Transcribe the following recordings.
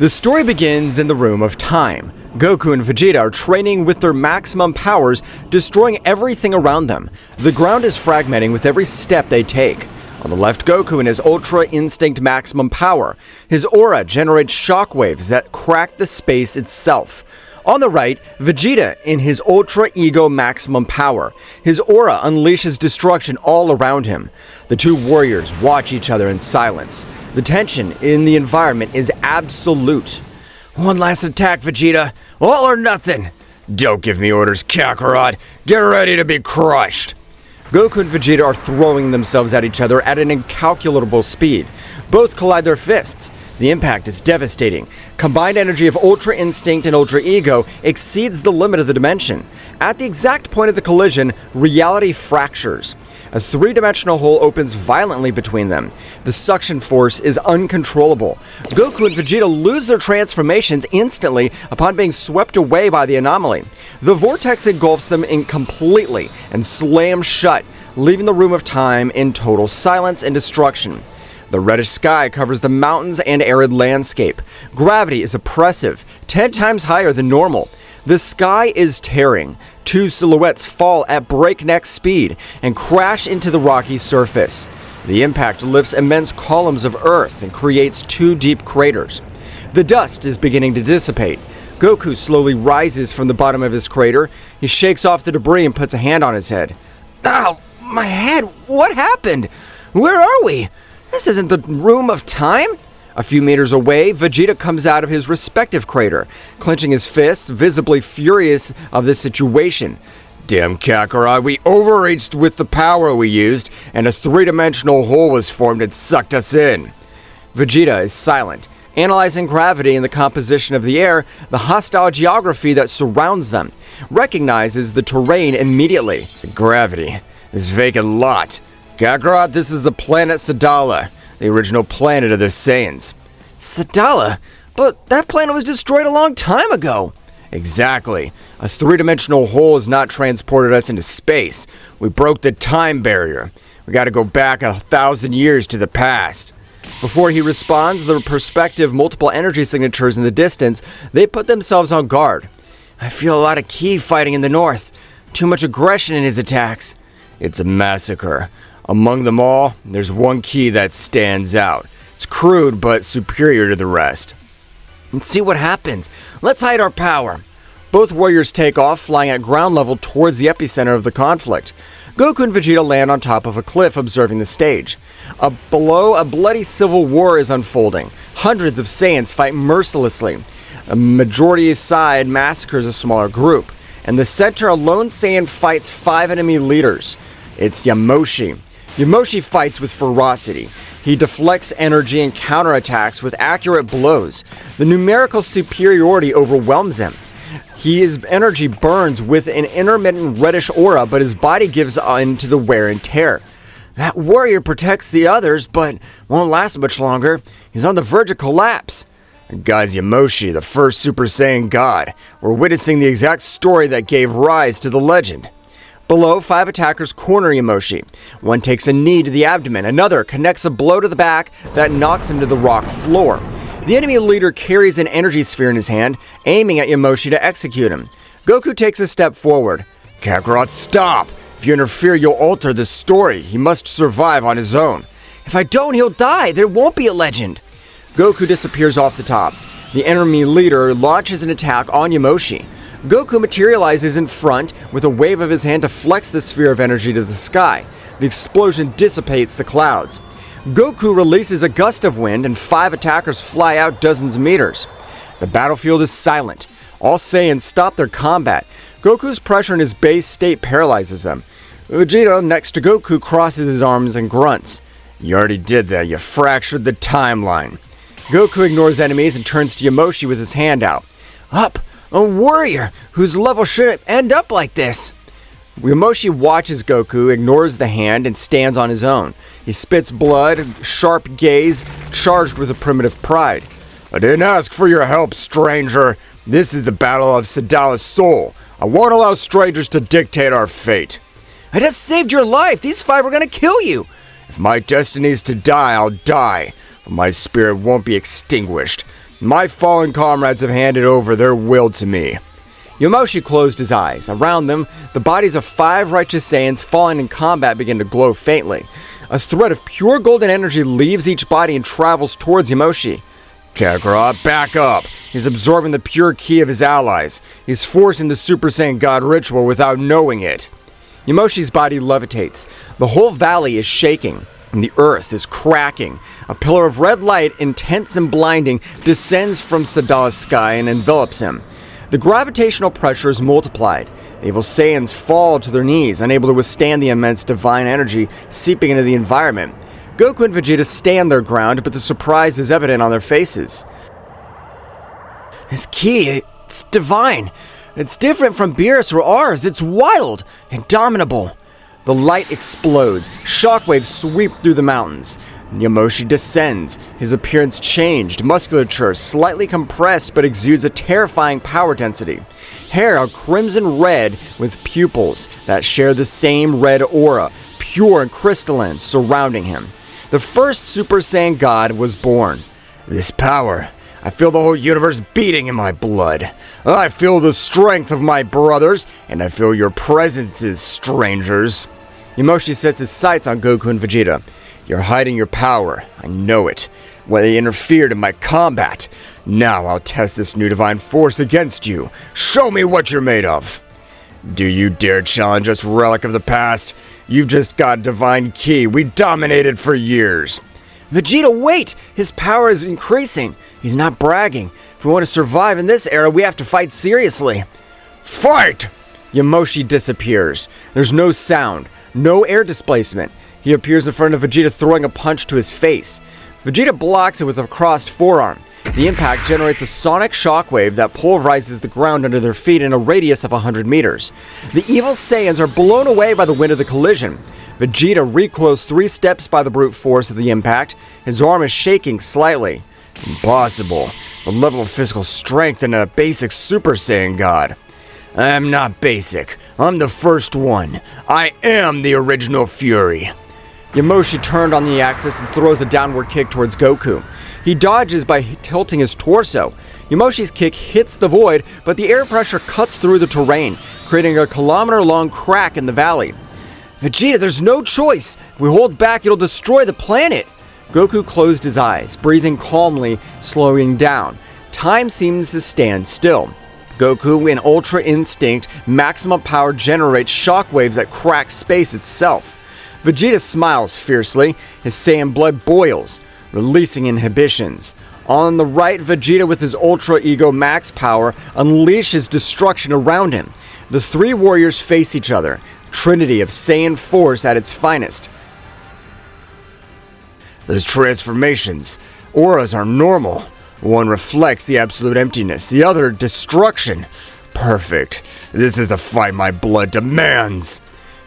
The story begins in the Room of Time. Goku and Vegeta are training with their maximum powers, destroying everything around them. The ground is fragmenting with every step they take. On the left, Goku in his Ultra Instinct maximum power. His aura generates shockwaves that crack the space itself. On the right, Vegeta in his Ultra Ego maximum power. His aura unleashes destruction all around him. The two warriors watch each other in silence. The tension in the environment is absolute. One last attack, Vegeta. All or nothing. Don't give me orders, Kakarot. Get ready to be crushed. Goku and Vegeta are throwing themselves at each other at an incalculable speed. Both collide their fists. The impact is devastating. Combined energy of Ultra Instinct and Ultra Ego exceeds the limit of the dimension. At the exact point of the collision, reality fractures. A three-dimensional hole opens violently between them. The suction force is uncontrollable. Goku and Vegeta lose their transformations instantly upon being swept away by the anomaly. The vortex engulfs them completely and slams shut, leaving the Room of Time in total silence and destruction. The reddish sky covers the mountains and arid landscape. Gravity is oppressive, 10 times higher than normal. The sky is tearing. Two silhouettes fall at breakneck speed and crash into the rocky surface. The impact lifts immense columns of earth and creates two deep craters. The dust is beginning to dissipate. Goku slowly rises from the bottom of his crater. He shakes off the debris and puts a hand on his head. Ow, my head, what happened? Where are we? This isn't the Room of Time? A few meters away, Vegeta comes out of his respective crater, clenching his fists, visibly furious of the situation. Damn Kakarot, we overreached with the power we used, and a three-dimensional hole was formed and sucked us in. Vegeta is silent, analyzing gravity and the composition of the air, the hostile geography that surrounds them. Recognizes the terrain immediately. The gravity, this vacant lot. Kakarot, this is the planet Sadala, the original planet of the Saiyans. Sadala? But that planet was destroyed a long time ago. Exactly. A three-dimensional hole has not transported us into space. We broke the time barrier. We gotta go back 1,000 years to the past. Before he responds, the perspective multiple energy signatures in the distance, they put themselves on guard. I feel a lot of Ki fighting in the north. Too much aggression in his attacks. It's a massacre. Among them all, there's one Ki that stands out. It's crude, but superior to the rest. Let's see what happens. Let's hide our power. Both warriors take off, flying at ground level towards the epicenter of the conflict. Goku and Vegeta land on top of a cliff, observing the stage. Below, a bloody civil war is unfolding. Hundreds of Saiyans fight mercilessly. A majority side massacres a smaller group. In the center, a lone Saiyan fights 5 enemy leaders. It's Yamoshi. Yamoshi fights with ferocity. He deflects energy and counterattacks with accurate blows. The numerical superiority overwhelms him. His energy burns with an intermittent reddish aura, but his body gives in to the wear and tear. That warrior protects the others, but won't last much longer. He's on the verge of collapse. God's Yamoshi, the first Super Saiyan God. We're witnessing the exact story that gave rise to the legend. Below, 5 attackers corner Yamoshi. One takes a knee to the abdomen, another connects a blow to the back that knocks him to the rock floor. The enemy leader carries an energy sphere in his hand, aiming at Yamoshi to execute him. Goku takes a step forward. Kakarot, stop! If you interfere, you'll alter the story. He must survive on his own. If I don't, he'll die. There won't be a legend. Goku disappears off the top. The enemy leader launches an attack on Yamoshi. Goku materializes in front with a wave of his hand to flex the sphere of energy to the sky. The explosion dissipates the clouds. Goku releases a gust of wind and 5 attackers fly out dozens of meters. The battlefield is silent. All Saiyans stop their combat. Goku's pressure in his base state paralyzes them. Vegeta, next to Goku, crosses his arms and grunts. You already did that. You fractured the timeline. Goku ignores enemies and turns to Yamoshi with his hand out. Up! A warrior whose level shouldn't end up like this. Yamoshi watches Goku, ignores the hand, and stands on his own. He spits blood, sharp gaze, charged with a primitive pride. I didn't ask for your help, stranger. This is the battle of Sadala's soul. I won't allow strangers to dictate our fate. I just saved your life. These 5 are gonna kill you. If my destiny is to die, I'll die. But my spirit won't be extinguished. My fallen comrades have handed over their will to me. Yamoshi closed his eyes. Around them, the bodies of 5 righteous Saiyans fallen in combat begin to glow faintly. A thread of pure golden energy leaves each body and travels towards Yamoshi. Kakarot, back up! He's absorbing the pure ki of his allies. He's forcing the Super Saiyan God ritual without knowing it. Yamoshi's body levitates. The whole valley is shaking, and the earth is cracking. A pillar of red light, intense and blinding, descends from Sadala's sky and envelops him. The gravitational pressure is multiplied. The evil Saiyans fall to their knees, unable to withstand the immense divine energy seeping into the environment. Goku and Vegeta stand their ground, but the surprise is evident on their faces. His ki, it's divine. It's different from Beerus or ours. It's wild, indomitable. The light explodes. Shockwaves sweep through the mountains. Yamoshi descends, his appearance changed, musculature slightly compressed but exudes a terrifying power density. Hair a crimson red with pupils that share the same red aura, pure and crystalline, surrounding him. The first Super Saiyan God was born. This power, I feel the whole universe beating in my blood. I feel the strength of my brothers, and I feel your presences, strangers. Yamoshi sets his sights on Goku and Vegeta. You're hiding your power, I know it. When they interfered in my combat. Now I'll test this new divine force against you. Show me what you're made of. Do you dare challenge us, relic of the past? You've just got divine ki. We dominated for years. Vegeta, wait! His power is increasing. He's not bragging. If we want to survive in this era, we have to fight seriously. Fight! Yamoshi disappears. There's no sound, no air displacement. He appears in front of Vegeta, throwing a punch to his face. Vegeta blocks it with a crossed forearm. The impact generates a sonic shockwave that pulverizes the ground under their feet in a radius of 100 meters. The evil Saiyans are blown away by the wind of the collision. Vegeta recoils 3 steps by the brute force of the impact. His arm is shaking slightly. Impossible. The level of physical strength in a basic Super Saiyan God. I'm not basic. I'm the first one. I am the original Fury. Yamoshi turned on the axis and throws a downward kick towards Goku. He dodges by tilting his torso. Yamoshi's kick hits the void, but the air pressure cuts through the terrain, creating a kilometer-long crack in the valley. Vegeta, there's no choice. If we hold back, it'll destroy the planet. Goku closed his eyes, breathing calmly, slowing down. Time seems to stand still. Goku, in Ultra Instinct, maximum power generates shockwaves that crack space itself. Vegeta smiles fiercely, his Saiyan blood boils, releasing inhibitions. On the right, Vegeta with his Ultra Ego Max power unleashes destruction around him. The 3 warriors face each other, trinity of Saiyan force at its finest. Those transformations, auras are normal. One reflects the absolute emptiness, the other destruction. Perfect. This is the fight my blood demands.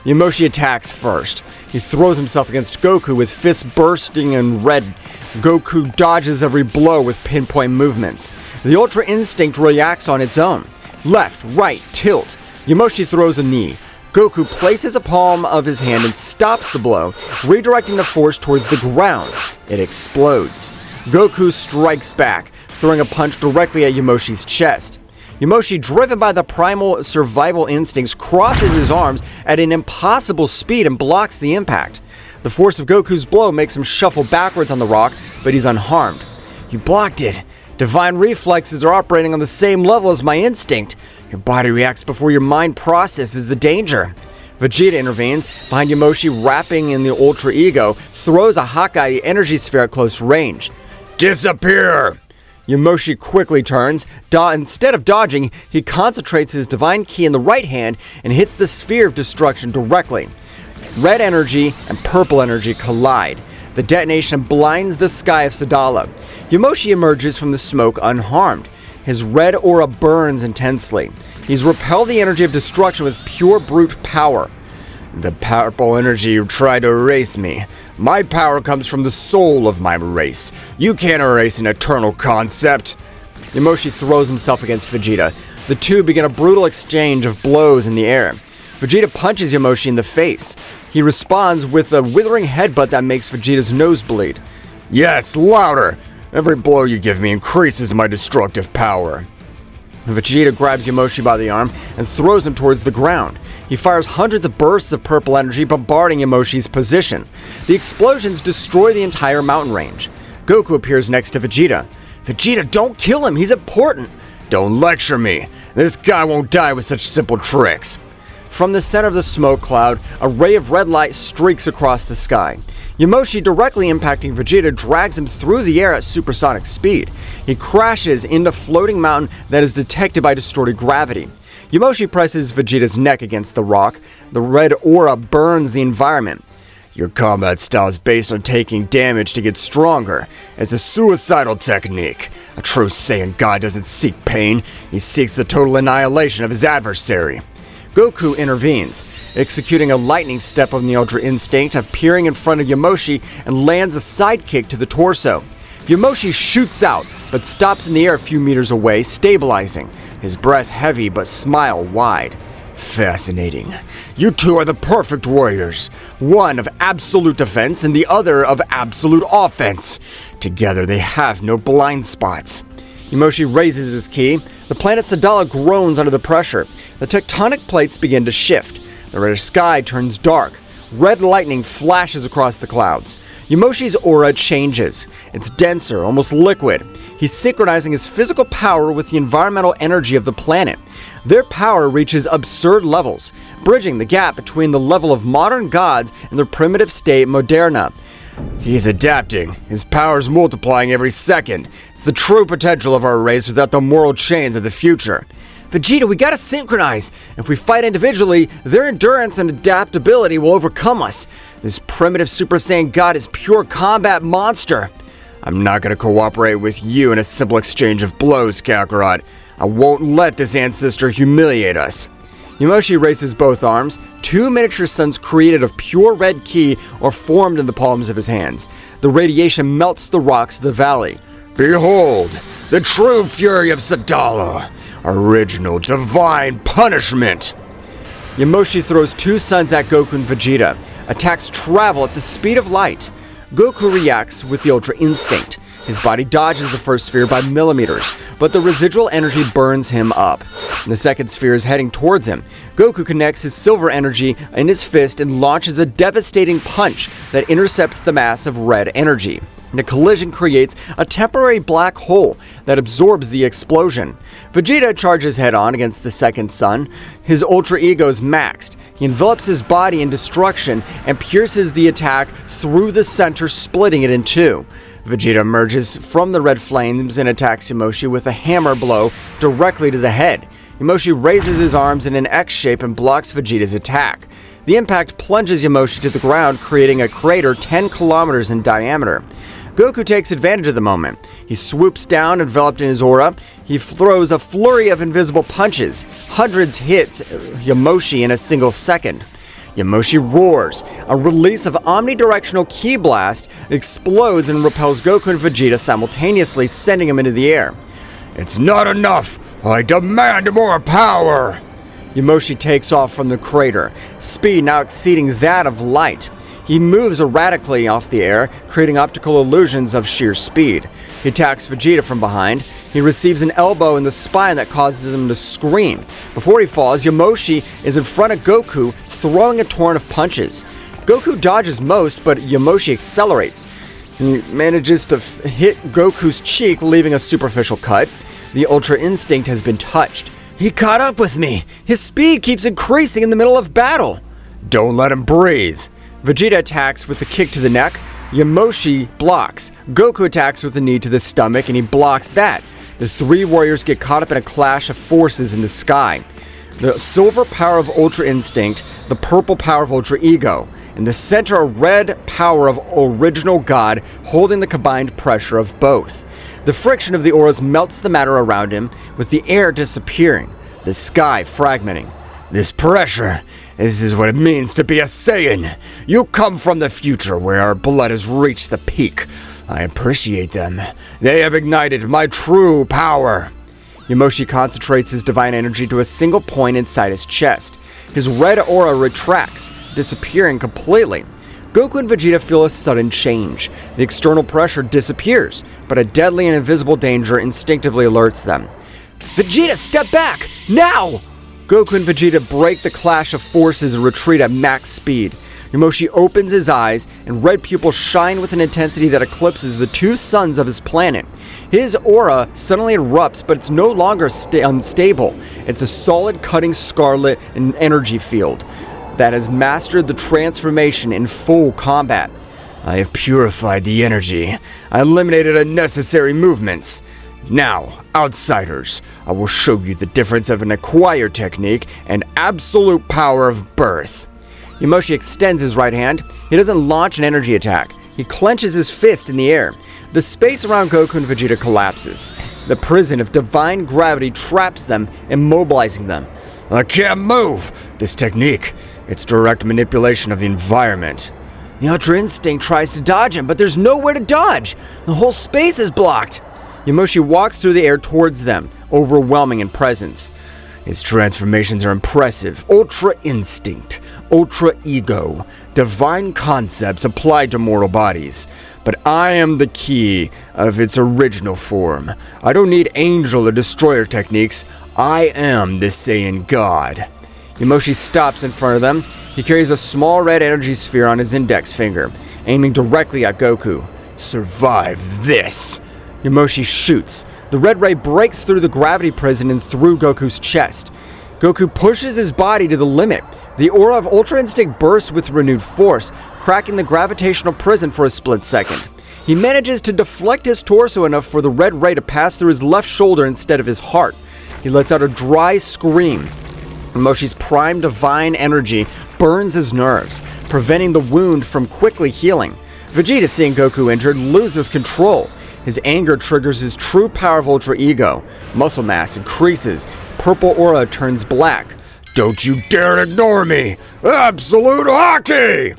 Yamoshi attacks first. He throws himself against Goku with fists bursting in red. Goku dodges every blow with pinpoint movements. The Ultra Instinct reacts on its own. Left, right, tilt. Yamoshi throws a knee. Goku places a palm of his hand and stops the blow, redirecting the force towards the ground. It explodes. Goku strikes back, throwing a punch directly at Yamoshi's chest. Yamoshi, driven by the primal survival instincts, crosses his arms at an impossible speed and blocks the impact. The force of Goku's blow makes him shuffle backwards on the rock, but he's unharmed. You blocked it. Divine reflexes are operating on the same level as my instinct. Your body reacts before your mind processes the danger. Vegeta intervenes, behind Yamoshi wrapping in the Ultra Ego, throws a Hawkeye energy sphere at close range. Disappear! Yamoshi quickly turns. Instead of dodging, he concentrates his divine ki in the right hand and hits the sphere of destruction directly. Red energy and purple energy collide. The detonation blinds the sky of Sadala. Yamoshi emerges from the smoke unharmed. His red aura burns intensely. He's repelled the energy of destruction with pure brute power. The purple energy tried to erase me. My power comes from the soul of my race. You can't erase an eternal concept. Yamoshi throws himself against Vegeta. The two begin a brutal exchange of blows in the air. Vegeta punches Yamoshi in the face. He responds with a withering headbutt that makes Vegeta's nose bleed. Yes, louder! Every blow you give me increases my destructive power. Vegeta grabs Yamoshi by the arm and throws him towards the ground. He fires hundreds of bursts of purple energy, bombarding Yamoshi's position. The explosions destroy the entire mountain range. Goku appears next to Vegeta. Vegeta, don't kill him, he's important. Don't lecture me. This guy won't die with such simple tricks. From the center of the smoke cloud, a ray of red light streaks across the sky. Yamoshi, directly impacting Vegeta, drags him through the air at supersonic speed. He crashes into a floating mountain that is detected by distorted gravity. Yamoshi presses Vegeta's neck against the rock. The red aura burns the environment. Your combat style is based on taking damage to get stronger. It's a suicidal technique. A true Saiyan God doesn't seek pain. He seeks the total annihilation of his adversary. Goku intervenes, executing a lightning step on the Ultra Instinct, appearing in front of Yamoshi and lands a sidekick to the torso. Yamoshi shoots out, but stops in the air a few meters away, stabilizing, his breath heavy but smile wide. Fascinating. You two are the perfect warriors, one of absolute defense and the other of absolute offense. Together they have no blind spots. Yamoshi raises his ki. The planet Sadala groans under the pressure. The tectonic plates begin to shift. The reddish sky turns dark. Red lightning flashes across the clouds. Yamoshi's aura changes. It's denser, almost liquid. He's synchronizing his physical power with the environmental energy of the planet. Their power reaches absurd levels, bridging the gap between the level of modern gods and their primitive state Moderna. He's adapting. His power's multiplying every second. It's the true potential of our race without the moral chains of the future. Vegeta, we gotta synchronize. If we fight individually, their endurance and adaptability will overcome us. This primitive Super Saiyan God is pure combat monster. I'm not gonna cooperate with you in a simple exchange of blows, Kakarot. I won't let this ancestor humiliate us. Yamoshi raises both arms. 2 miniature suns created of pure red ki are formed in the palms of his hands. The radiation melts the rocks of the valley. Behold, the true fury of Sadala. Original divine punishment. Yamoshi throws 2 suns at Goku and Vegeta. Attacks travel at the speed of light. Goku reacts with the Ultra Instinct. His body dodges the first sphere by millimeters, but the residual energy burns him up. The second sphere is heading towards him. Goku connects his silver energy in his fist and launches a devastating punch that intercepts the mass of red energy. The collision creates a temporary black hole that absorbs the explosion. Vegeta charges head-on against the second sun. His Ultra Ego is maxed. He envelops his body in destruction and pierces the attack through the center, splitting it in two. Vegeta emerges from the red flames and attacks Yamoshi with a hammer blow directly to the head. Yamoshi raises his arms in an X shape and blocks Vegeta's attack. The impact plunges Yamoshi to the ground, creating a crater 10 kilometers in diameter. Goku takes advantage of the moment. He swoops down, enveloped in his aura. He throws a flurry of invisible punches. Hundreds hit Yamoshi in a single second. Yamoshi roars. A release of omnidirectional ki blast explodes and repels Goku and Vegeta simultaneously, sending him into the air. It's not enough! I demand more power! Yamoshi takes off from the crater, speed now exceeding that of light. He moves erratically off the air, creating optical illusions of sheer speed. He attacks Vegeta from behind. He receives an elbow in the spine that causes him to scream. Before he falls, Yamoshi is in front of Goku, throwing a torrent of punches. Goku dodges most, but Yamoshi accelerates. He manages to hit Goku's cheek, leaving a superficial cut. The Ultra Instinct has been touched. He caught up with me. His speed keeps increasing in the middle of battle. Don't let him breathe. Vegeta attacks with a kick to the neck. Yamoshi blocks. Goku attacks with a knee to the stomach, and he blocks that. The three warriors get caught up in a clash of forces in the sky. The silver power of Ultra Instinct, the purple power of Ultra Ego. In the center, a red power of Original God, holding the combined pressure of both. The friction of the auras melts the matter around him, with the air disappearing, the sky fragmenting. This pressure, this is what it means to be a Saiyan. You come from the future where our blood has reached the peak. I appreciate them. They have ignited my true power. Yamoshi concentrates his divine energy to a single point inside his chest. His red aura retracts, disappearing completely. Goku and Vegeta feel a sudden change. The external pressure disappears, but a deadly and invisible danger instinctively alerts them. Vegeta, step back! Now! Goku and Vegeta break the clash of forces and retreat at max speed. Yamoshi opens his eyes, and red pupils shine with an intensity that eclipses the two suns of his planet. His aura suddenly erupts, but it's no longer unstable. It's a solid, cutting scarlet and energy field that has mastered the transformation in full combat. I have purified the energy. I eliminated unnecessary movements. Now, outsiders, I will show you the difference of an acquired technique and absolute power of birth. Yamoshi extends his right hand. He doesn't launch an energy attack. He clenches his fist in the air. The space around Goku and Vegeta collapses. The prison of divine gravity traps them, immobilizing them. I can't move! This technique, it's direct manipulation of the environment. The Ultra Instinct tries to dodge him, but there's nowhere to dodge. The whole space is blocked. Yamoshi walks through the air towards them, overwhelming in presence. His transformations are impressive. Ultra Instinct, Ultra Ego, divine concepts applied to mortal bodies. But I am the key of its original form. I don't need angel or destroyer techniques. I am the Saiyan God. Yamoshi stops in front of them. He carries a small red energy sphere on his index finger, aiming directly at Goku. Survive this! Yamoshi shoots. The red ray breaks through the gravity prison and through Goku's chest. Goku pushes his body to the limit. The aura of Ultra Instinct bursts with renewed force, cracking the gravitational prison for a split second. He manages to deflect his torso enough for the red ray to pass through his left shoulder instead of his heart. He lets out a dry scream. Yamoshi's prime divine energy burns his nerves, preventing the wound from quickly healing. Vegeta, seeing Goku injured, loses control. His anger triggers his true power of Ultra Ego. Muscle mass increases. Purple aura turns black. Don't you dare ignore me! Absolute hockey!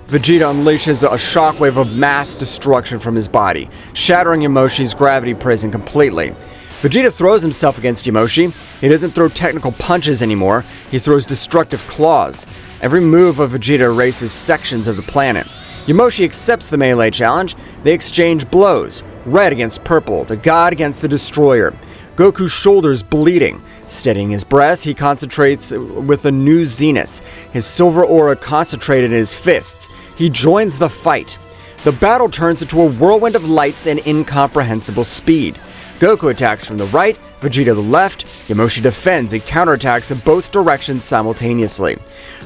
Vegeta unleashes a shockwave of mass destruction from his body, shattering Yamoshi's gravity prison completely. Vegeta throws himself against Yamoshi. He doesn't throw technical punches anymore. He throws destructive claws. Every move of Vegeta erases sections of the planet. Yamoshi accepts the melee challenge. They exchange blows. Red against purple, the god against the destroyer. Goku's shoulders bleeding. Steadying his breath, he concentrates with a new zenith. His silver aura concentrated in his fists. He joins the fight. The battle turns into a whirlwind of lights and incomprehensible speed. Goku attacks from the right, Vegeta the left. Yamoshi defends and counterattacks in both directions simultaneously.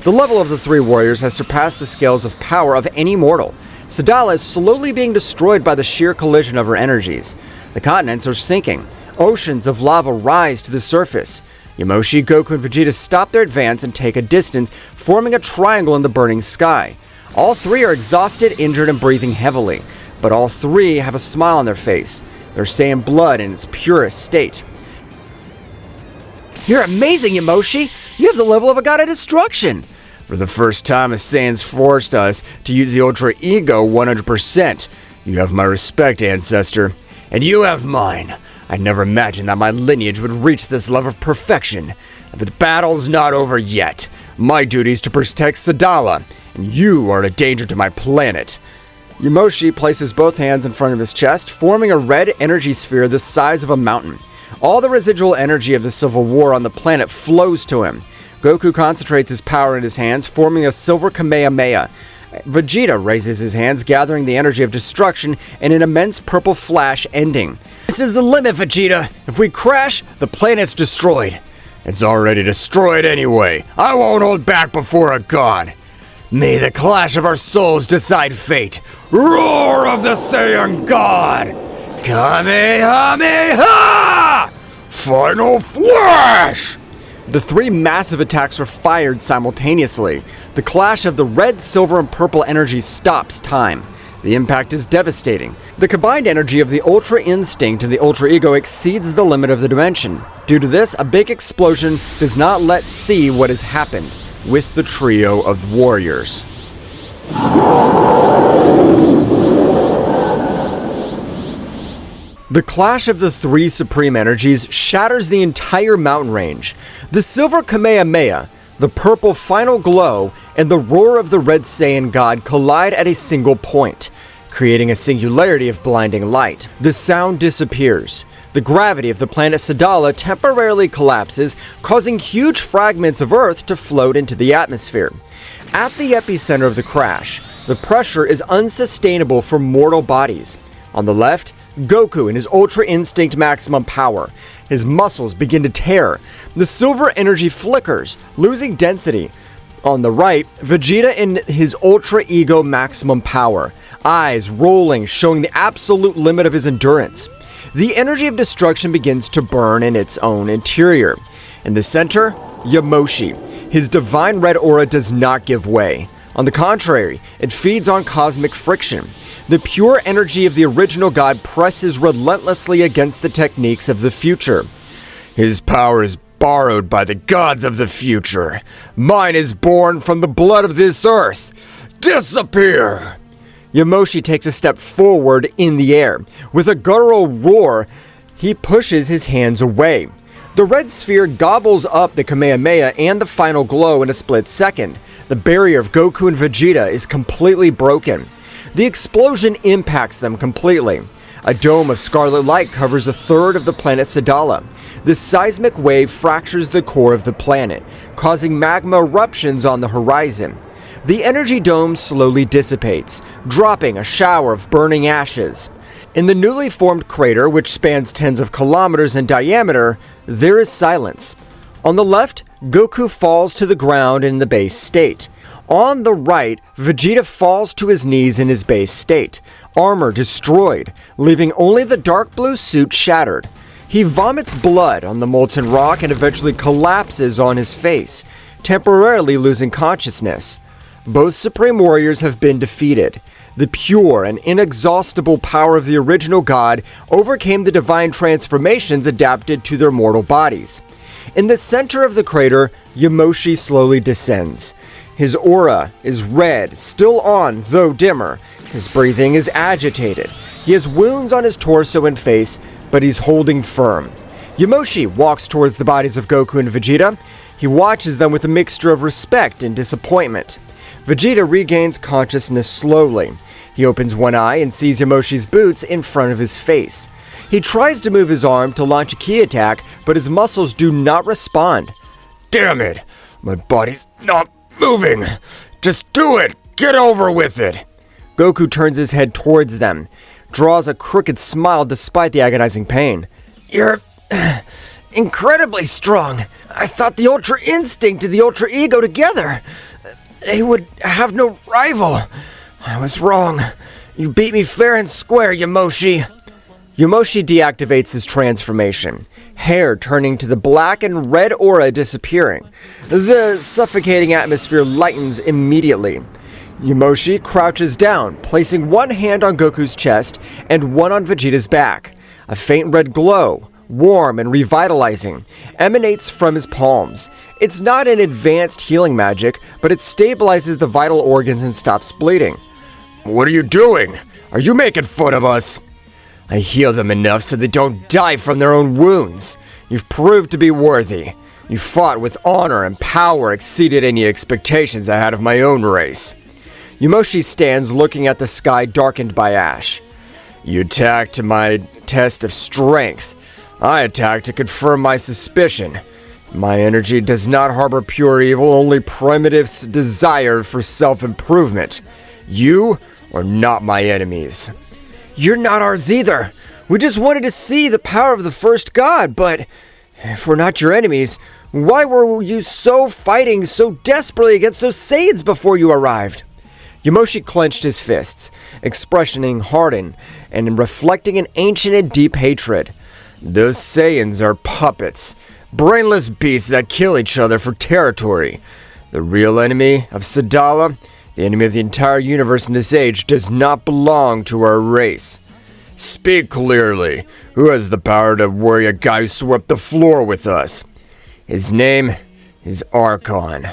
The level of the three warriors has surpassed the scales of power of any mortal. Sadala is slowly being destroyed by the sheer collision of her energies. The continents are sinking. Oceans of lava rise to the surface. Yamoshi, Goku, and Vegeta stop their advance and take a distance, forming a triangle in the burning sky. All three are exhausted, injured, and breathing heavily, but all three have a smile on their face. They're Saiyan blood in its purest state. You're amazing, Yamoshi! You have the level of a god of destruction! For the first time, a Saiyan's forced us to use the Ultra Ego 100%. You have my respect, ancestor. And you have mine. I never imagined that my lineage would reach this level of perfection. But the battle's not over yet. My duty is to protect Sadala, and you are a danger to my planet. Yamoshi places both hands in front of his chest, forming a red energy sphere the size of a mountain. All the residual energy of the civil war on the planet flows to him. Goku concentrates his power in his hands, forming a silver Kamehameha. Vegeta raises his hands, gathering the energy of destruction in an immense purple flash, ending. This is the limit, Vegeta. If we crash, the planet's destroyed. It's already destroyed anyway. I won't hold back before a god. May the clash of our souls decide fate. Roar of the Saiyan God! Kamehameha! Final Flash! The three massive attacks were fired simultaneously. The clash of the red, silver, and purple energy stops time. The impact is devastating. The combined energy of the Ultra Instinct and the Ultra Ego exceeds the limit of the dimension. Due to this, a big explosion does not let see what has happened with the trio of warriors. The clash of the three supreme energies shatters the entire mountain range. The silver Kamehameha, The purple final glow and the roar of the Red Saiyan god collide at a single point, creating a singularity of blinding light. The sound disappears. The gravity of the planet Sadala temporarily collapses, causing huge fragments of Earth to float into the atmosphere. At the epicenter of the crash, the pressure is unsustainable for mortal bodies. On the left, Goku in his Ultra Instinct maximum power. His muscles begin to tear. The silver energy flickers, losing density. On the right, Vegeta in his Ultra Ego maximum power. Eyes rolling, showing the absolute limit of his endurance. The energy of destruction begins to burn in its own interior. In the center, Yamoshi. His divine red aura does not give way. On the contrary, it feeds on cosmic friction. The pure energy of the original god presses relentlessly against the techniques of the future. His power is borrowed by the gods of the future. Mine is born from the blood of this earth. Disappear! Yamoshi takes a step forward in the air. With a guttural roar, he pushes his hands away. The red sphere gobbles up the Kamehameha and the final glow in a split second. The barrier of Goku and Vegeta is completely broken. The explosion impacts them completely. A dome of scarlet light covers a third of the planet Sadala. The seismic wave fractures the core of the planet, causing magma eruptions on the horizon. The energy dome slowly dissipates, dropping a shower of burning ashes. In the newly formed crater, which spans tens of kilometers in diameter, there is silence. On the left, Goku falls to the ground in the base state. On the right, Vegeta falls to his knees in his base state, armor destroyed, leaving only the dark blue suit shattered. He vomits blood on the molten rock and eventually collapses on his face, temporarily losing consciousness. Both Supreme Warriors have been defeated. The pure and inexhaustible power of the original god overcame the divine transformations adapted to their mortal bodies. In the center of the crater, Yamoshi slowly descends. His aura is red, still on, though dimmer. His breathing is agitated. He has wounds on his torso and face, but he's holding firm. Yamoshi walks towards the bodies of Goku and Vegeta. He watches them with a mixture of respect and disappointment. Vegeta regains consciousness slowly. He opens one eye and sees Yamoshi's boots in front of his face. He tries to move his arm to launch a ki attack, but his muscles do not respond. Damn it! My body's not moving! Just do it! Get over with it! Goku turns his head towards them, draws a crooked smile despite the agonizing pain. You're incredibly strong. I thought the Ultra Instinct and the Ultra Ego together, they would have no rival. I was wrong. You beat me fair and square, Yamoshi. Yamoshi deactivates his transformation, hair turning to the black and red aura disappearing. The suffocating atmosphere lightens immediately. Yamoshi crouches down, placing one hand on Goku's chest and one on Vegeta's back. A faint red glow, warm and revitalizing, emanates from his palms. It's not an advanced healing magic, but it stabilizes the vital organs and stops bleeding. What are you doing? Are you making fun of us? I heal them enough so they don't die from their own wounds. You've proved to be worthy. You fought with honor and power exceeded any expectations I had of my own race. Yamoshi stands looking at the sky darkened by ash. You attacked to my test of strength. I attacked to confirm my suspicion. My energy does not harbor pure evil, only primitive desire for self-improvement. You are not my enemies. You're not ours either. We just wanted to see the power of the first god, but if we're not your enemies, why were you fighting so desperately against those Saiyans before you arrived? Yamoshi clenched his fists, expressioning hardened and reflecting an ancient and deep hatred. Those Saiyans are puppets, brainless beasts that kill each other for territory. The real enemy of Sadala, the enemy of the entire universe in this age, does not belong to our race. Speak clearly. Who has the power to worry a guy who swept the floor with us? His name is Archon.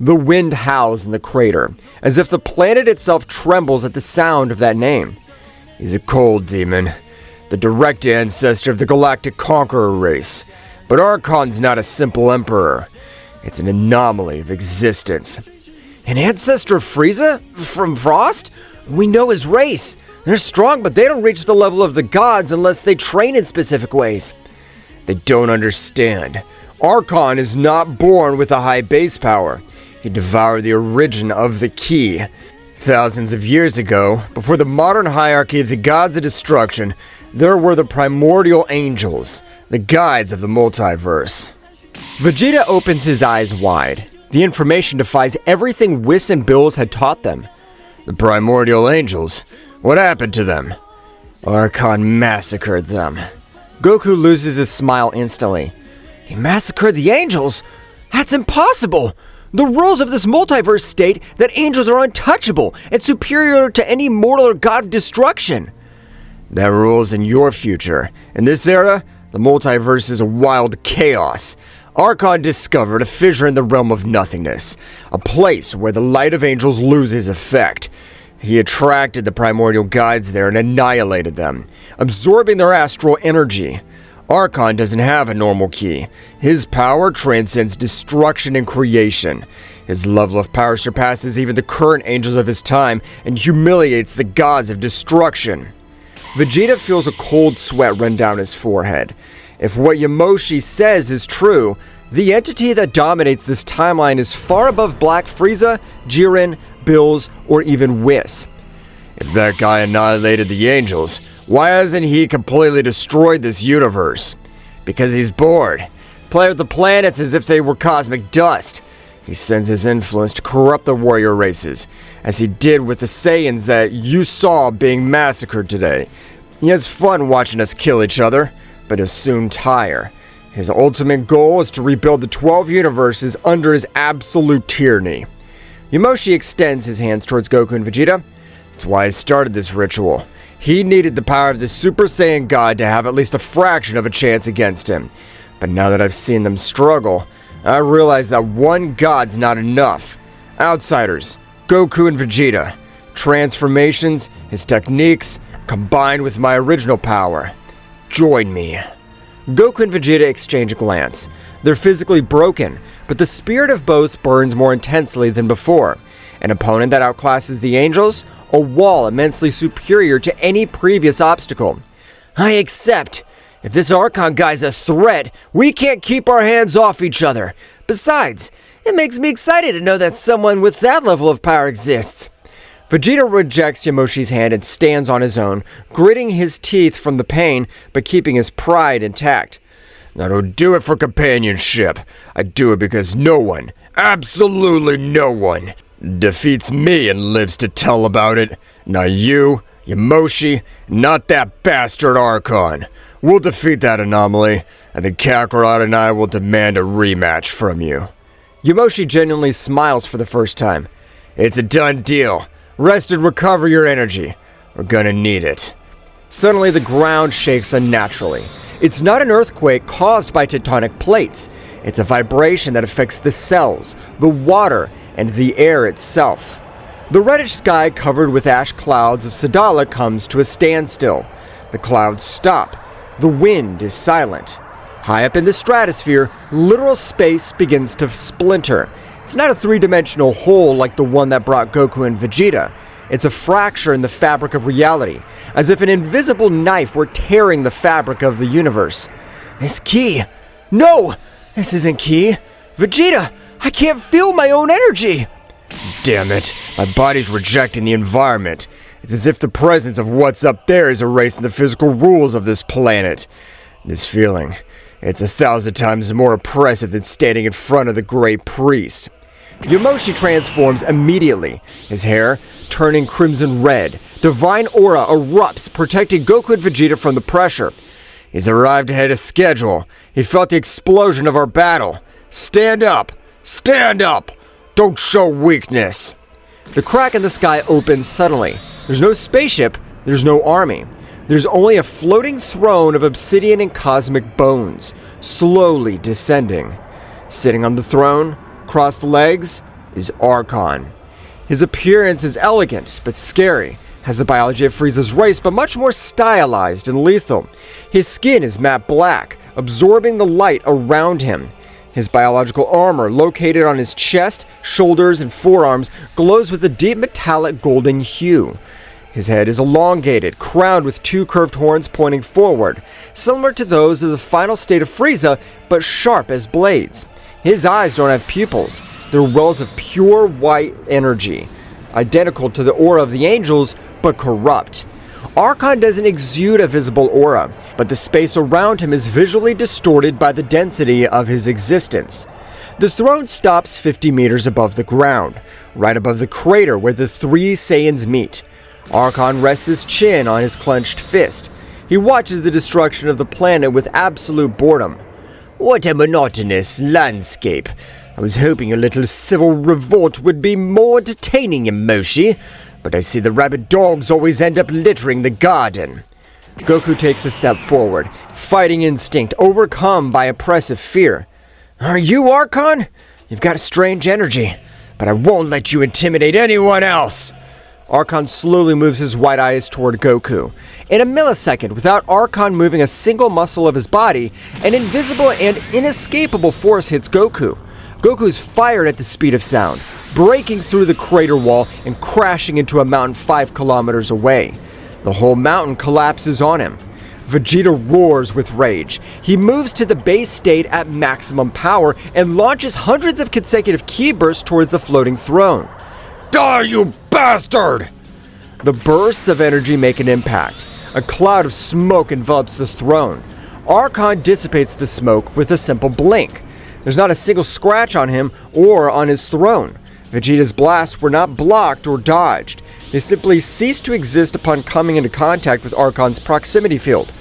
The wind howls in the crater, as if the planet itself trembles at the sound of that name. He's a cold demon, the direct ancestor of the galactic conqueror race. But Archon's not a simple emperor. It's an anomaly of existence. An ancestor of Frieza? From Frost? We know his race. They're strong, but they don't reach the level of the gods unless they train in specific ways. They don't understand. Archon is not born with a high base power. He devoured the origin of the ki. Thousands of years ago, before the modern hierarchy of the gods of destruction, there were the primordial angels, the guides of the multiverse. Vegeta opens his eyes wide. The information defies everything Whis and Bills had taught them. The primordial angels? What happened to them? Archon massacred them. Goku loses his smile instantly. He massacred the angels? That's impossible! The rules of this multiverse state that angels are untouchable and superior to any mortal or god of destruction. That rules in your future. In this era, the multiverse is a wild chaos. Archon discovered a fissure in the realm of nothingness, a place where the light of angels loses effect. He attracted the primordial guides there and annihilated them, absorbing their astral energy. Archon doesn't have a normal ki. His power transcends destruction and creation. His level of power surpasses even the current angels of his time and humiliates the gods of destruction. Vegeta feels a cold sweat run down his forehead. If what Yamoshi says is true, the entity that dominates this timeline is far above Black Frieza, Jiren, Bills, or even Whis. If that guy annihilated the angels, why hasn't he completely destroyed this universe? Because he's bored. Play with the planets as if they were cosmic dust. He sends his influence to corrupt the warrior races, as he did with the Saiyans that you saw being massacred today. He has fun watching us kill each other, but he'll soon tire. His ultimate goal is to rebuild the 12 universes under his absolute tyranny. Yamoshi extends his hands towards Goku and Vegeta. That's why I started this ritual. He needed the power of the Super Saiyan God to have at least a fraction of a chance against him. But now that I've seen them struggle, I realize that one God's not enough. Outsiders, Goku and Vegeta, transformations, his techniques, combined with my original power. Join me. Goku and Vegeta exchange a glance. They're physically broken, but the spirit of both burns more intensely than before. An opponent that outclasses the angels, a wall immensely superior to any previous obstacle. I accept. If this Archon guy's a threat, we can't keep our hands off each other. Besides, it makes me excited to know that someone with that level of power exists. Vegeta rejects Yamoshi's hand and stands on his own, gritting his teeth from the pain, but keeping his pride intact. I don't do it for companionship. I do it because no one, absolutely no one, defeats me and lives to tell about it. Not you, Yamoshi, not that bastard Archon. We'll defeat that anomaly, and then Kakarot and I will demand a rematch from you. Yamoshi genuinely smiles for the first time. It's a done deal. Rest and recover your energy. We're gonna need it. Suddenly the ground shakes unnaturally. It's not an earthquake caused by tectonic plates. It's a vibration that affects the cells, the water, and the air itself. The reddish sky covered with ash clouds of Sadala comes to a standstill. The clouds stop. The wind is silent. High up in the stratosphere, literal space begins to splinter. It's not a three-dimensional hole like the one that brought Goku and Vegeta. It's a fracture in the fabric of reality, as if an invisible knife were tearing the fabric of the universe. This ki! No! This isn't ki! Vegeta! I can't feel my own energy! Damn it, my body's rejecting the environment. It's as if the presence of what's up there is erasing the physical rules of this planet. This feeling, it's 1,000 times more oppressive than standing in front of the Great Priest. Yamoshi transforms immediately, his hair turning crimson red. Divine aura erupts, protecting Goku and Vegeta from the pressure. He's arrived ahead of schedule. He felt the explosion of our battle. Stand up! Stand up! Don't show weakness! The crack in the sky opens suddenly. There's no spaceship, there's no army. There's only a floating throne of obsidian and cosmic bones, slowly descending. Sitting on the throne, crossed legs, is Archon. His appearance is elegant but scary, has the biology of Frieza's race but much more stylized and lethal. His skin is matte black, absorbing the light around him. His biological armor, located on his chest, shoulders, and forearms, glows with a deep metallic golden hue. His head is elongated, crowned with two curved horns pointing forward, similar to those of the final state of Frieza, but sharp as blades. His eyes don't have pupils. They're wells of pure white energy, identical to the aura of the angels, but corrupt. Archon doesn't exude a visible aura, but the space around him is visually distorted by the density of his existence. The throne stops 50 meters above the ground, right above the crater where the three Saiyans meet. Archon rests his chin on his clenched fist. He watches the destruction of the planet with absolute boredom. What a monotonous landscape. I was hoping a little civil revolt would be more entertaining, Yamoshi, but I see the rabid dogs always end up littering the garden. Goku takes a step forward, fighting instinct overcome by oppressive fear. Are you Archon? You've got a strange energy, but I won't let you intimidate anyone else. Archon slowly moves his white eyes toward Goku. In a millisecond, without Archon moving a single muscle of his body, an invisible and inescapable force hits Goku. Goku is fired at the speed of sound, breaking through the crater wall and crashing into a mountain 5 kilometers away. The whole mountain collapses on him. Vegeta roars with rage. He moves to the base state at maximum power and launches hundreds of consecutive ki bursts towards the floating throne. Die, you bastard! The bursts of energy make an impact. A cloud of smoke envelops the throne. Archon dissipates the smoke with a simple blink. There's not a single scratch on him or on his throne. Vegeta's blasts were not blocked or dodged. They simply ceased to exist upon coming into contact with Archon's proximity field.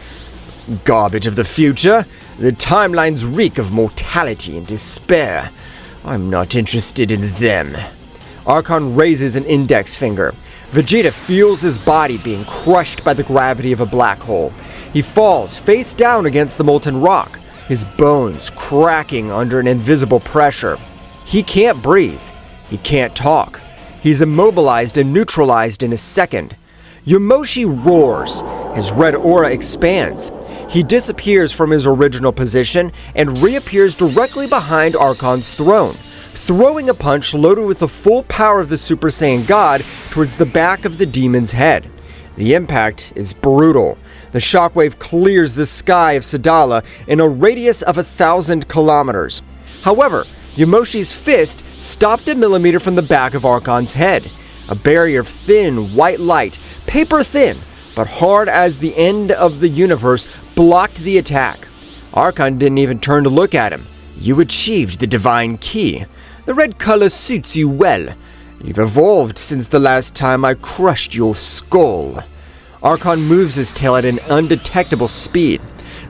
Garbage of the future. The timelines reek of mortality and despair. I'm not interested in them. Archon raises an index finger. Vegeta feels his body being crushed by the gravity of a black hole. He falls face down against the molten rock, his bones cracking under an invisible pressure. He can't breathe. He can't talk. He's immobilized and neutralized in a second. Yamoshi roars. His red aura expands. He disappears from his original position and reappears directly behind Archon's throne, throwing a punch loaded with the full power of the Super Saiyan God towards the back of the demon's head. The impact is brutal. The shockwave clears the sky of Sadala in a radius of 1,000 kilometers. However, Yamoshi's fist stopped a millimeter from the back of Archon's head. A barrier of thin, white light, paper thin, but hard as the end of the universe, blocked the attack. Archon didn't even turn to look at him. You achieved the divine key. The red color suits you well. You've evolved since the last time I crushed your skull. Archon moves his tail at an undetectable speed.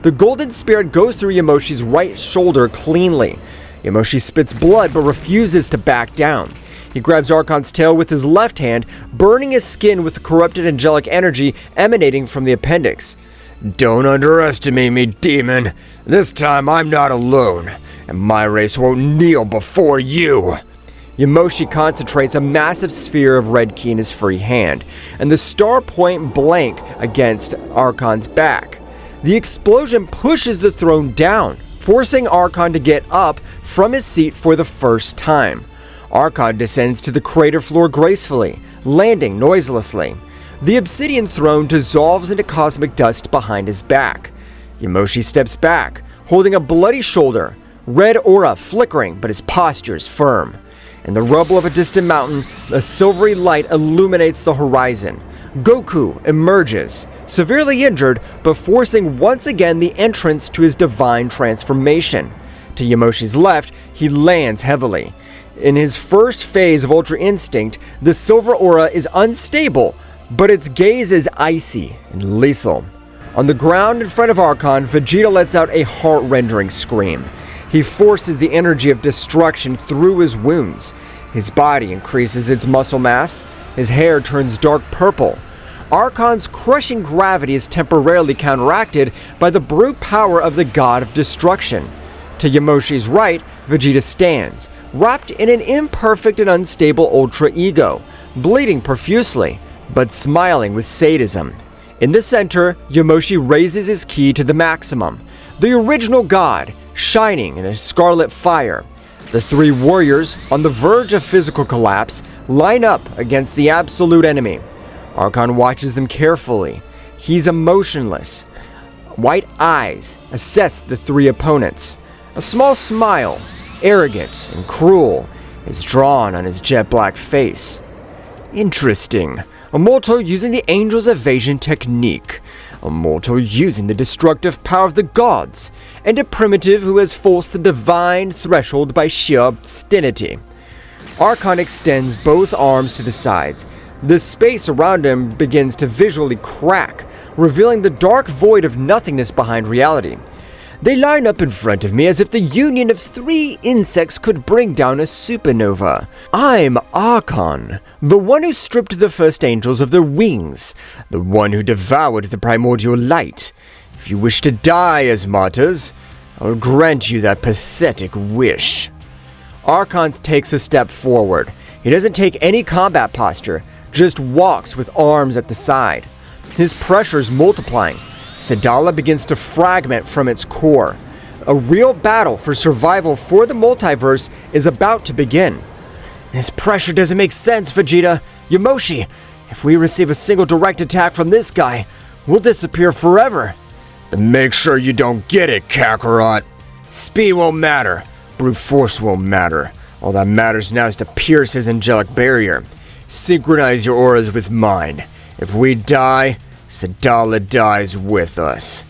The golden spirit goes through Yamoshi's right shoulder cleanly. Yamoshi spits blood but refuses to back down. He grabs Archon's tail with his left hand, burning his skin with the corrupted angelic energy emanating from the appendix. Don't underestimate me, demon. This time I'm not alone, and my race won't kneel before you. Yamoshi concentrates a massive sphere of red ki in his free hand, and the star point blank against Archon's back. The explosion pushes the throne down, forcing Archon to get up from his seat for the first time. Archon descends to the crater floor gracefully, landing noiselessly. The obsidian throne dissolves into cosmic dust behind his back. Yamoshi steps back, holding a bloody shoulder, red aura flickering, but his posture is firm. In the rubble of a distant mountain, a silvery light illuminates the horizon. Goku emerges, severely injured, but forcing once again the entrance to his divine transformation. To Yamoshi's left, he lands heavily. In his first phase of Ultra Instinct, the silver aura is unstable, but its gaze is icy and lethal. On the ground in front of Archon, Vegeta lets out a heart-rending scream. He forces the energy of destruction through his wounds. His body increases its muscle mass. His hair turns dark purple. Archon's crushing gravity is temporarily counteracted by the brute power of the God of Destruction. To Yamoshi's right, Vegeta stands, wrapped in an imperfect and unstable Ultra Ego, bleeding profusely, but smiling with sadism. In the center, Yamoshi raises his ki to the maximum. The original God, shining in a scarlet fire. The three warriors, on the verge of physical collapse, line up against the absolute enemy. Archon watches them carefully. He's emotionless. White eyes assess the three opponents. A small smile, arrogant and cruel, is drawn on his jet-black face. Interesting. A mortal using the angel's evasion technique. A mortal using the destructive power of the gods. And a primitive who has forced the divine threshold by sheer obstinity. Archon extends both arms to the sides. The space around him begins to visually crack, revealing the dark void of nothingness behind reality. They line up in front of me as if the union of three insects could bring down a supernova. I'm Archon, the one who stripped the first angels of their wings, the one who devoured the primordial light. If you wish to die as martyrs, I will grant you that pathetic wish. Archon takes a step forward. He doesn't take any combat posture, just walks with arms at the side. His pressure's multiplying. Sadala begins to fragment from its core. A real battle for survival for the multiverse is about to begin. This pressure doesn't make sense, Vegeta. Yamoshi, if we receive a single direct attack from this guy, we'll disappear forever. Then make sure you don't get it, Kakarot. Speed won't matter. Brute force won't matter. All that matters now is to pierce his angelic barrier. Synchronize your auras with mine. If we die, Sadala dies with us.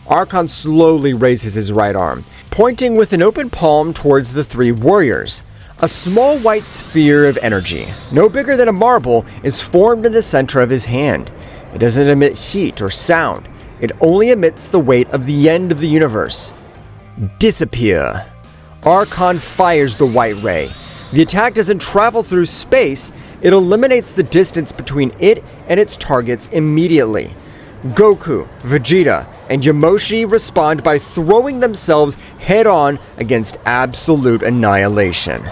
Archon slowly raises his right arm, pointing with an open palm towards the three warriors. A small white sphere of energy, no bigger than a marble, is formed in the center of his hand. It doesn't emit heat or sound. It only emits the weight of the end of the universe. Disappear. Archon fires the white ray. The attack doesn't travel through space, it eliminates the distance between it and its targets immediately. Goku, Vegeta, and Yamoshi respond by throwing themselves head-on against absolute annihilation.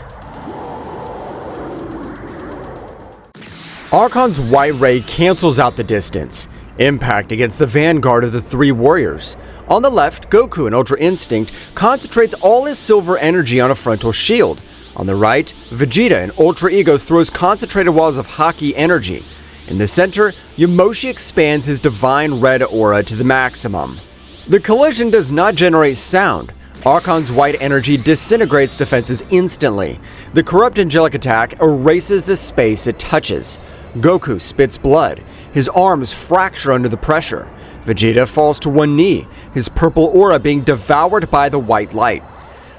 Archon's white ray cancels out the distance. Impact against the vanguard of the three warriors. On the left, Goku in Ultra Instinct concentrates all his silver energy on a frontal shield. On the right, Vegeta in Ultra Ego throws concentrated walls of Haki energy. In the center, Yamoshi expands his divine red aura to the maximum. The collision does not generate sound. Archon's white energy disintegrates defenses instantly. The corrupt angelic attack erases the space it touches. Goku spits blood. His arms fracture under the pressure. Vegeta falls to one knee, his purple aura being devoured by the white light.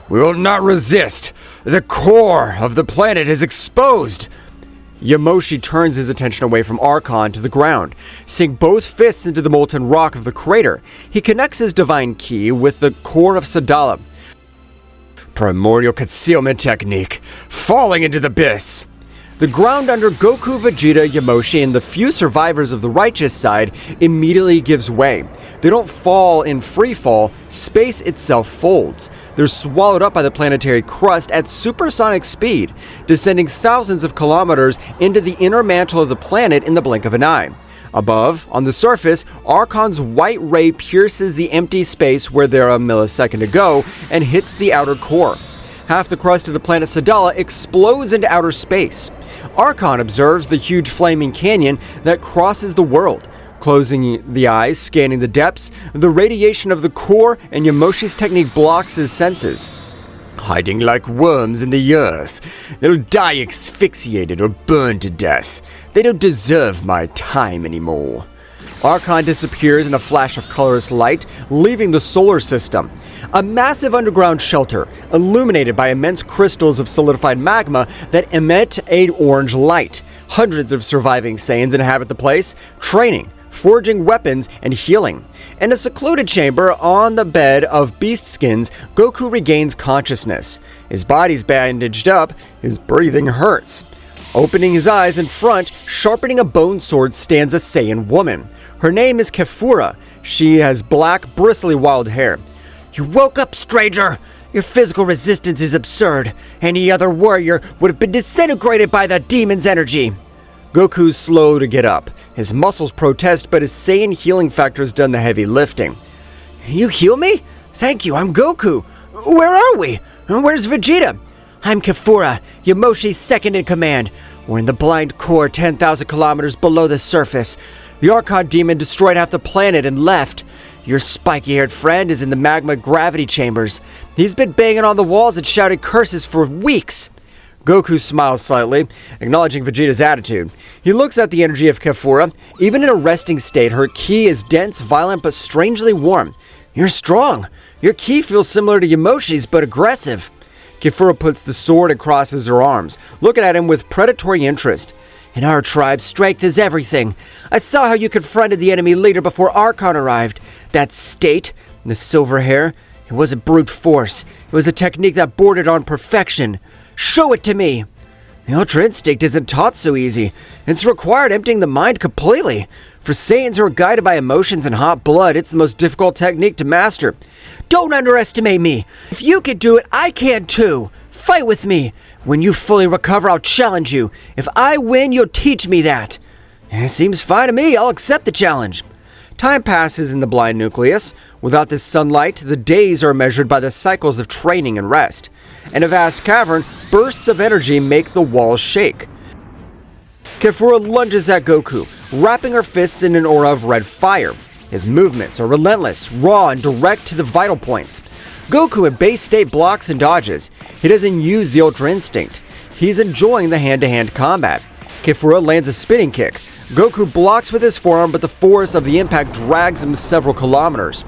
We will not resist. The core of the planet is exposed. Yamoshi turns his attention away from Archon to the ground, sink both fists into the molten rock of the crater. He connects his divine ki with the core of Sadala. Primordial concealment technique. Falling into the abyss. The ground under Goku, Vegeta, Yamoshi, and the few survivors of the righteous side immediately gives way. They don't fall in free fall, space itself folds. They're swallowed up by the planetary crust at supersonic speed, descending thousands of kilometers into the inner mantle of the planet in the blink of an eye. Above, on the surface, Archon's white ray pierces the empty space where they're a millisecond ago and hits the outer core. Half the crust of the planet Sadala explodes into outer space. Archon observes the huge flaming canyon that crosses the world. Closing the eyes, scanning the depths, the radiation of the core and Yamoshi's technique blocks his senses. Hiding like worms in the earth. They'll die asphyxiated or burned to death. They don't deserve my time anymore. Archon disappears in a flash of colorless light, leaving the solar system. A massive underground shelter, illuminated by immense crystals of solidified magma that emit an orange light. Hundreds of surviving Saiyans inhabit the place, training, forging weapons, and healing. In a secluded chamber on the bed of beast skins, Goku regains consciousness. His body's bandaged up, his breathing hurts. Opening his eyes in front, sharpening a bone sword, stands a Saiyan woman. Her name is Kefura. She has black, bristly wild hair. You woke up, stranger! Your physical resistance is absurd. Any other warrior would have been disintegrated by the demon's energy. Goku's slow to get up. His muscles protest, but his Saiyan healing factor has done the heavy lifting. You heal me? Thank you, I'm Goku. Where are we? Where's Vegeta? I'm Kefura, Yamoshi's second in command. We're in the blind core 10,000 kilometers below the surface. The Archon demon destroyed half the planet and left. Your spiky-haired friend is in the magma gravity chambers. He's been banging on the walls and shouting curses for weeks. Goku smiles slightly, acknowledging Vegeta's attitude. He looks at the energy of Kefura. Even in a resting state, her ki is dense, violent, but strangely warm. You're strong. Your ki feels similar to Yamoshi's, but aggressive. Kefura puts the sword and crosses her arms, looking at him with predatory interest. In our tribe, strength is everything. I saw how you confronted the enemy leader before Archon arrived. That state, the silver hair, it wasn't brute force. It was a technique that bordered on perfection. Show it to me. The Ultra Instinct isn't taught so easy. It's required emptying the mind completely. For Saiyans who are guided by emotions and hot blood, it's the most difficult technique to master. Don't underestimate me. If you can do it, I can too. Fight with me. When you fully recover, I'll challenge you. If I win, you'll teach me that. It seems fine to me. I'll accept the challenge. Time passes in the blind nucleus. Without this sunlight, the days are measured by the cycles of training and rest. In a vast cavern, bursts of energy make the walls shake. Kefura lunges at Goku, wrapping her fists in an aura of red fire. His movements are relentless, raw, and direct to the vital points. Goku in base state blocks and dodges. He doesn't use the Ultra Instinct. He's enjoying the hand-to-hand combat. Kefura lands a spinning kick. Goku blocks with his forearm, but the force of the impact drags him several kilometers.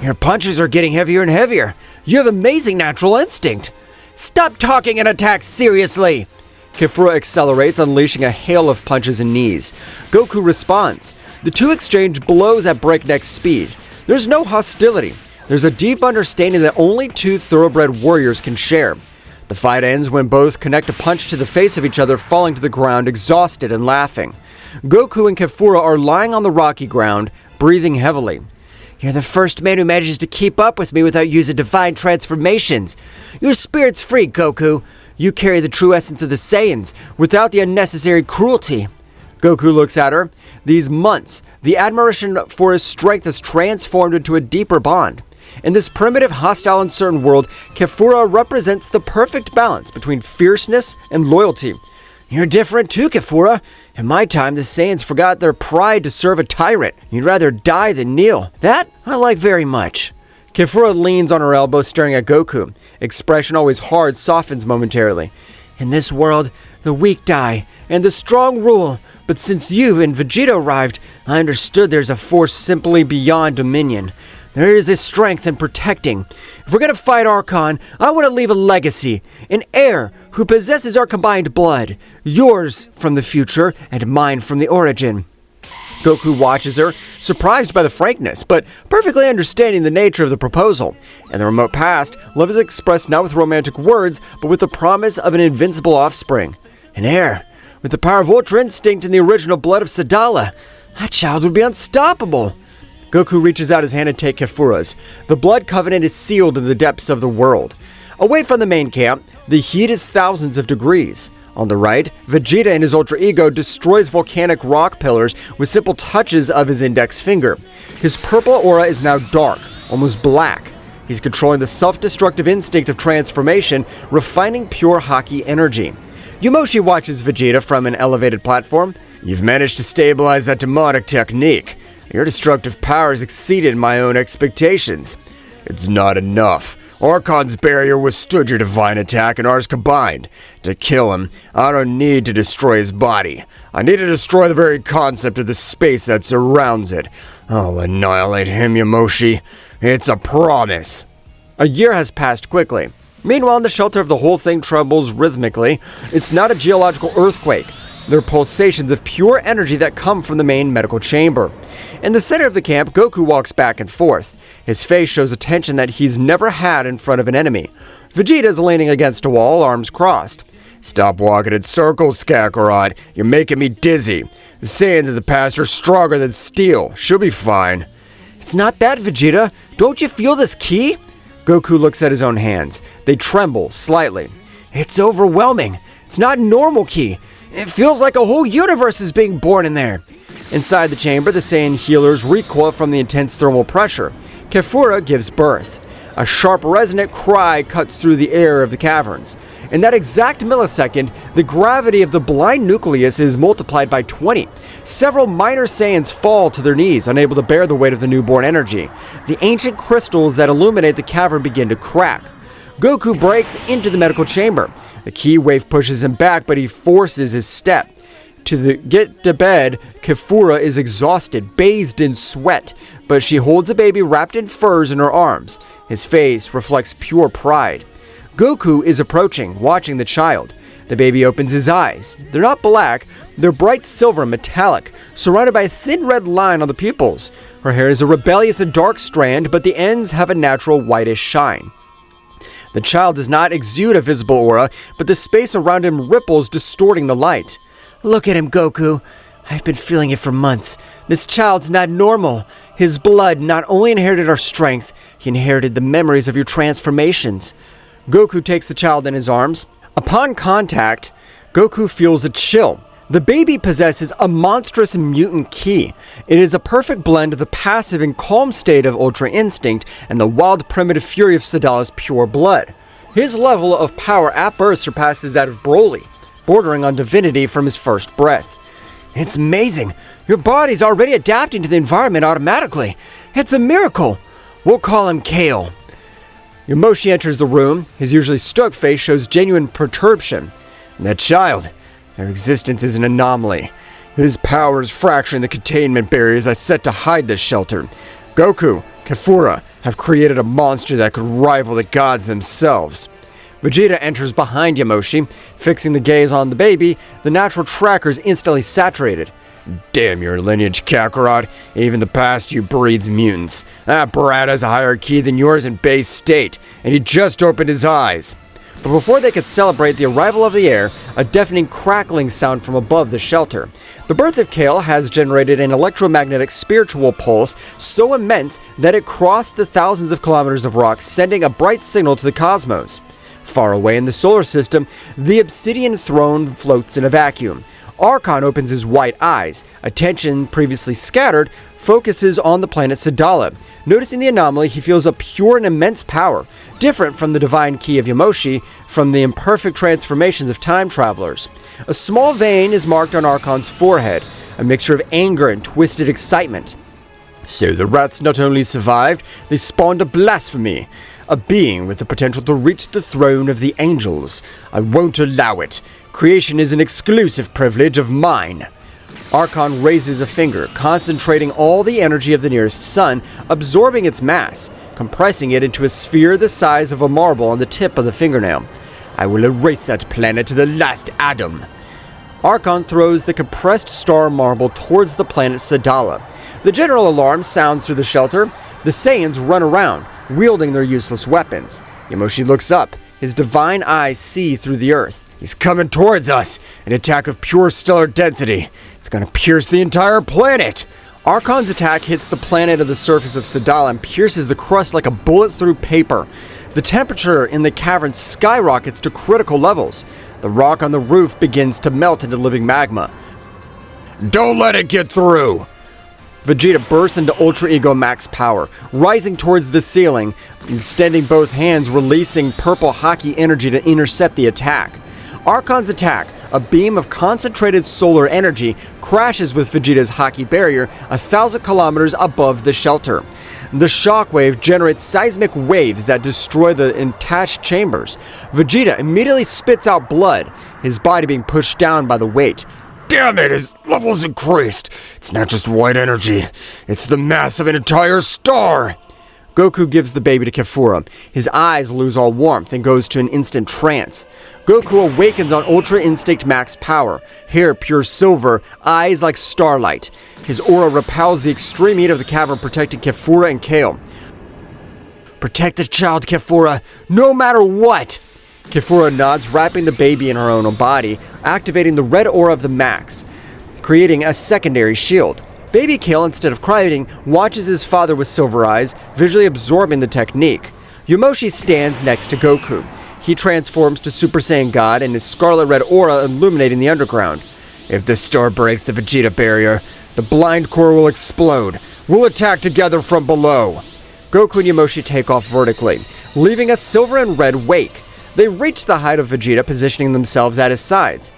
Your punches are getting heavier and heavier. You have amazing natural instinct. Stop talking and attack seriously. Kefura accelerates, unleashing a hail of punches and knees. Goku responds. The two exchange blows at breakneck speed. There's no hostility. There's a deep understanding that only two thoroughbred warriors can share. The fight ends when both connect a punch to the face of each other, falling to the ground, exhausted and laughing. Goku and Kefura are lying on the rocky ground, breathing heavily. You're the first man who manages to keep up with me without using divine transformations. Your spirit's free, Goku. You carry the true essence of the Saiyans, without the unnecessary cruelty. Goku looks at her. These months, the admiration for his strength has transformed into a deeper bond. In this primitive, hostile, uncertain world, Kefura represents the perfect balance between fierceness and loyalty. You're different too, Kefura. In my time, the Saiyans forgot their pride to serve a tyrant. You'd rather die than kneel. That I like very much. Kefura leans on her elbow, staring at Goku. Expression always hard softens momentarily. In this world, the weak die, and the strong rule. But since you and Vegeta arrived, I understood there's a force simply beyond dominion. There is a strength in protecting. If we're gonna fight Archon, I want to leave a legacy. An heir who possesses our combined blood. Yours from the future, and mine from the origin. Goku watches her, surprised by the frankness, but perfectly understanding the nature of the proposal. In the remote past, love is expressed not with romantic words, but with the promise of an invincible offspring. An heir, with the power of Ultra Instinct and the original blood of Sadala. That child would be unstoppable. Goku reaches out his hand and takes Kefura's. The blood covenant is sealed in the depths of the world. Away from the main camp, the heat is thousands of degrees. On the right, Vegeta and his Ultra Ego destroys volcanic rock pillars with simple touches of his index finger. His purple aura is now dark, almost black. He's controlling the self-destructive instinct of transformation, refining pure Haki energy. Yamoshi watches Vegeta from an elevated platform. You've managed to stabilize that demonic technique. Your destructive powers exceeded my own expectations. It's not enough. Archon's barrier withstood your divine attack and ours combined. To kill him, I don't need to destroy his body. I need to destroy the very concept of the space that surrounds it. I'll annihilate him, Yamoshi. It's a promise. A year has passed quickly. Meanwhile, in the shelter of the whole thing trembles rhythmically. It's not a geological earthquake. They're pulsations of pure energy that come from the main medical chamber. In the center of the camp, Goku walks back and forth. His face shows a tension that he's never had in front of an enemy. Vegeta is leaning against a wall, arms crossed. Stop walking in circles, Kakarot. You're making me dizzy. The Saiyans of the past are stronger than steel. She'll be fine. It's not that, Vegeta. Don't you feel this ki? Goku looks at his own hands. They tremble slightly. It's overwhelming. It's not normal ki. It feels like a whole universe is being born in there. Inside the chamber, the Saiyan healers recoil from the intense thermal pressure. Kefura gives birth. A sharp, resonant cry cuts through the air of the caverns. In that exact millisecond, the gravity of the blind nucleus is multiplied by 20. Several minor Saiyans fall to their knees, unable to bear the weight of the newborn energy. The ancient crystals that illuminate the cavern begin to crack. Goku breaks into the medical chamber. The ki wave pushes him back, but he forces his step. Get to bed, Kefura is exhausted, bathed in sweat, but she holds a baby wrapped in furs in her arms. His face reflects pure pride. Goku is approaching, watching the child. The baby opens his eyes. They're not black, they're bright silver and metallic, surrounded by a thin red line on the pupils. Her hair is a rebellious and dark strand, but the ends have a natural whitish shine. The child does not exude a visible aura, but the space around him ripples, distorting the light. Look at him, Goku. I've been feeling it for months. This child's not normal. His blood not only inherited our strength, he inherited the memories of your transformations. Goku takes the child in his arms. Upon contact, Goku feels a chill. The baby possesses a monstrous mutant ki. It is a perfect blend of the passive and calm state of Ultra Instinct and the wild primitive fury of Sadala's pure blood. His level of power at birth surpasses that of Broly, bordering on divinity from his first breath. It's amazing. Your body's already adapting to the environment automatically. It's a miracle. We'll call him Kale. Yamoshi enters the room. His usually stoic face shows genuine perturbation. That child, their existence is an anomaly. His power is fracturing the containment barriers that set to hide this shelter. Goku, Kefura have created a monster that could rival the gods themselves. Vegeta enters behind Yamoshi, fixing the gaze on the baby. The natural tracker is instantly saturated. Damn your lineage, Kakarot. Even the past you breeds mutants. That brat has a higher ki than yours in base state, and he just opened his eyes. But before they could celebrate the arrival of the heir, a deafening crackling sound from above the shelter. The birth of Kale has generated an electromagnetic spiritual pulse so immense that it crossed the thousands of kilometers of rock, sending a bright signal to the cosmos. Far away in the solar system, the obsidian throne floats in a vacuum. Archon opens his white eyes. Attention, previously scattered, focuses on the planet Sadala. Noticing the anomaly, he feels a pure and immense power, different from the divine ki of Yamoshi, from the imperfect transformations of time travelers. A small vein is marked on Archon's forehead, a mixture of anger and twisted excitement. So the rats not only survived, they spawned a blasphemy. A being with the potential to reach the throne of the angels. I won't allow it. Creation is an exclusive privilege of mine. Archon raises a finger, concentrating all the energy of the nearest sun, absorbing its mass, compressing it into a sphere the size of a marble on the tip of the fingernail. I will erase that planet to the last atom. Archon throws the compressed star marble towards the planet Sadala. The general alarm sounds through the shelter. The Saiyans run around, wielding their useless weapons. Yamoshi looks up. His divine eyes see through the earth. He's coming towards us. An attack of pure stellar density. It's gonna pierce the entire planet. Archon's attack hits the planet of the surface of Sadala and pierces the crust like a bullet through paper. The temperature in the cavern skyrockets to critical levels. The rock on the roof begins to melt into living magma. Don't let it get through! Vegeta bursts into Ultra Ego Max power, rising towards the ceiling, extending both hands, releasing purple Haki energy to intercept the attack. Archon's attack, a beam of concentrated solar energy, crashes with Vegeta's Haki barrier 1,000 kilometers above the shelter. The shockwave generates seismic waves that destroy the attached chambers. Vegeta immediately spits out blood, his body being pushed down by the weight. Damn it, his level's increased. It's not just white energy, it's the mass of an entire star. Goku gives the baby to Kefura. His eyes lose all warmth and goes to an instant trance. Goku awakens on Ultra Instinct Max power, hair pure silver, eyes like starlight. His aura repels the extreme heat of the cavern, protecting Kefura and Kale. Protect the child, Kefura, no matter what! Kefura nods, wrapping the baby in her own body, activating the red aura of the Max, creating a secondary shield. Baby Kale, instead of crying, watches his father with silver eyes, visually absorbing the technique. Yamoshi stands next to Goku. He transforms to Super Saiyan God and his scarlet red aura illuminating the underground. If the star breaks the Vegeta barrier, the blind core will explode. We'll attack together from below. Goku and Yamoshi take off vertically, leaving a silver and red wake. They reach the height of Vegeta, positioning themselves at his sides.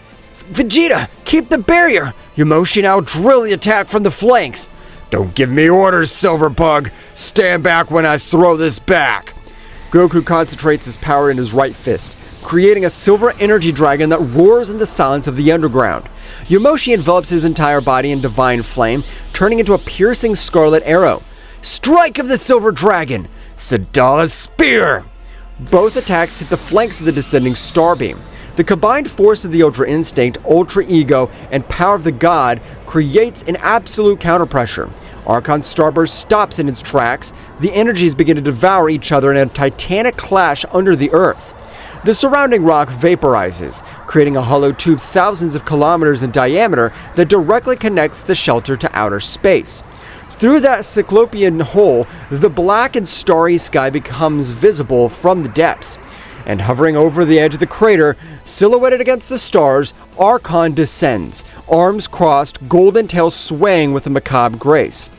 Vegeta, keep the barrier! Yamoshi, now drill the attack from the flanks! Don't give me orders, Silver Bug! Stand back when I throw this back! Goku concentrates his power in his right fist, creating a silver energy dragon that roars in the silence of the underground. Yamoshi envelops his entire body in divine flame, turning into a piercing scarlet arrow. Strike of the silver dragon! Sadala's spear! Both attacks hit the flanks of the descending starbeam. The combined force of the Ultra Instinct, Ultra Ego, and power of the God creates an absolute counterpressure. Archon's starburst stops in its tracks. The energies begin to devour each other in a titanic clash under the earth. The surrounding rock vaporizes, creating a hollow tube thousands of kilometers in diameter that directly connects the shelter to outer space. Through that cyclopean hole, the black and starry sky becomes visible from the depths. And hovering over the edge of the crater, silhouetted against the stars, Archon descends, arms crossed, golden tail swaying with a macabre grace.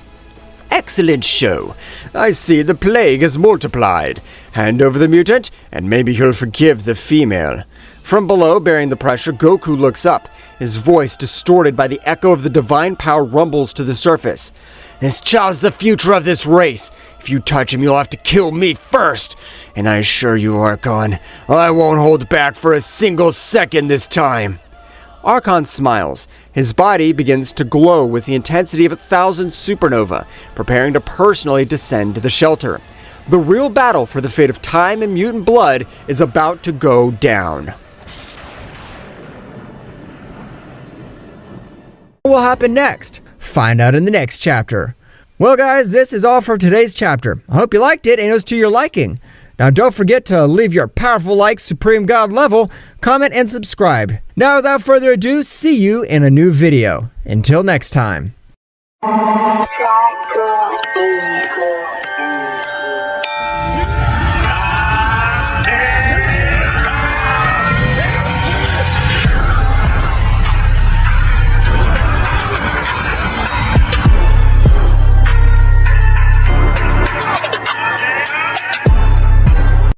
Excellent show. I see the plague has multiplied. Hand over the mutant, and maybe he'll forgive the female. From below, bearing the pressure, Goku looks up. His voice, distorted by the echo of the divine power, rumbles to the surface. This child's the future of this race. If you touch him, you'll have to kill me first. And I assure you, Archon, I won't hold back for a single second this time. Archon smiles. His body begins to glow with the intensity of 1,000 supernovae, preparing to personally descend to the shelter. The real battle for the fate of time and mutant blood is about to go down. What will happen next? Find out in the next chapter. Well guys, this is all for today's chapter. I hope you liked it and it was to your liking. Now don't forget to leave your powerful like Supreme God level, comment and subscribe. Now without further ado, see you in a new video. Until next time.